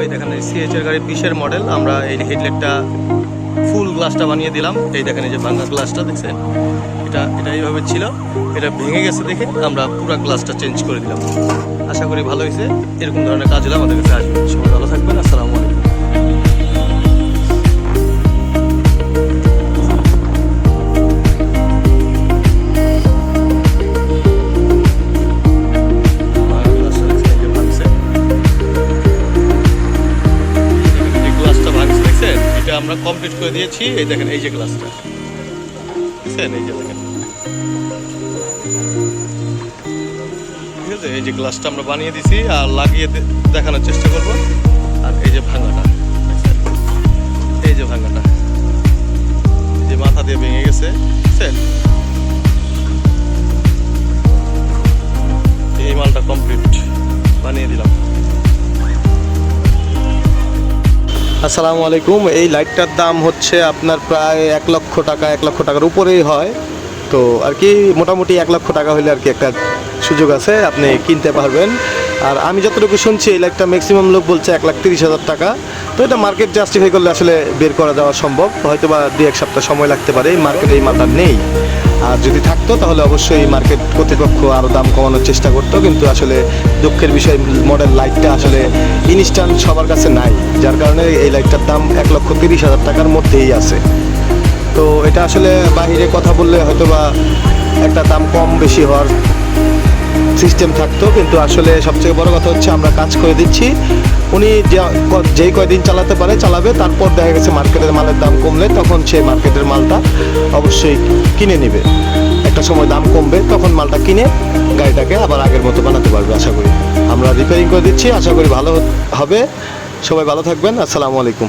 এই দেখেন সিএইচ এর গাড়ি 20 এর মডেল। আমরা এই হেডলাইটটা ফুল গ্লাসটা বানিয়ে দিলাম। এই দেখেন এই যে ভাঙা গ্লাসটা দেখছেন, এটা এইভাবে ছিল, এটা ভেঙে গেছে দেখে আমরা পুরো গ্লাসটা চেঞ্জ করে দিলাম। আশা করি ভালো হয়েছে। এরকম ধরনের কাজ হলে আমাদের কাছে আসবেন। সবাই ভালো থাকবেন। আসসালামু আলাইকুম। আমরা কমপ্লিট করে দিয়েছি। এই দেখেন এই যে গ্লাসটা বুঝছেন, এই যে দেখেন, ঠিক আছে। এই যে গ্লাসটা আমরা বানিয়ে দিছি আর লাগিয়ে দেখানোর চেষ্টা করব। আর এই যে ভাঙাটা, এই যে ভাঙাটা, এই যে মাথা দিয়ে ভেঙে গেছে, বুঝছেন। এই মালটা কমপ্লিট বানিয়ে দিলাম। আসসালামু আলাইকুম। এই লাইটটার দাম হচ্ছে আপনার প্রায় 1 লক্ষ টাকা, 1 লক্ষ টাকার উপরেই হয়। তো আর কি মোটামুটি 1 লক্ষ টাকা হলে আর কি একটা সুযোগ আছে, আপনি কিনতে পারবেন। আর আমি যতটুকু শুনছি এই লাইটটা ম্যাক্সিমাম লোক বলছে 1,30,000 টাকা। তো এটা মার্কেট জাস্টিফাই করলে আসলে বের করা যাওয়া সম্ভব, হয়তো বা 2-1 সপ্তাহ সময় লাগতে পারে। এই মার্কেটে এই মালটা নেই। আর যদি থাকতো তাহলে অবশ্যই মার্কেট কর্তৃপক্ষ আরও দাম কমানোর চেষ্টা করতো, কিন্তু আসলে দুঃখের বিষয় মডেল লাইটটা আসলে ইনস্ট্যান্ট সবার কাছে নাই, যার কারণে এই লাইটটার দাম 1,30,000 টাকার মধ্যেই আছে। তো এটা আসলে বাহিরে কথা বললে হয়তো বা একটা দাম কম বেশি হওয়ার সিস্টেম থাকতো, কিন্তু আসলে সবথেকে বড় কথা হচ্ছে আমরা কাজ করে দিচ্ছি। উনি যেই কয়দিন চালাতে পারে চালাবে, তারপর দেখা গেছে মার্কেটের মালের দাম কমলে তখন সেই মার্কেটের মালটা অবশ্যই কিনে নেবে। একটা সময় দাম কমবে, তখন মালটা কিনে গাড়িটাকে আবার আগের মতো বানাতে পারবে। আশা করি আমরা রিপেয়ারিং করে দিচ্ছি, আশা করি ভালো হবে। সবাই ভালো থাকবেন। আসসালামু আলাইকুম।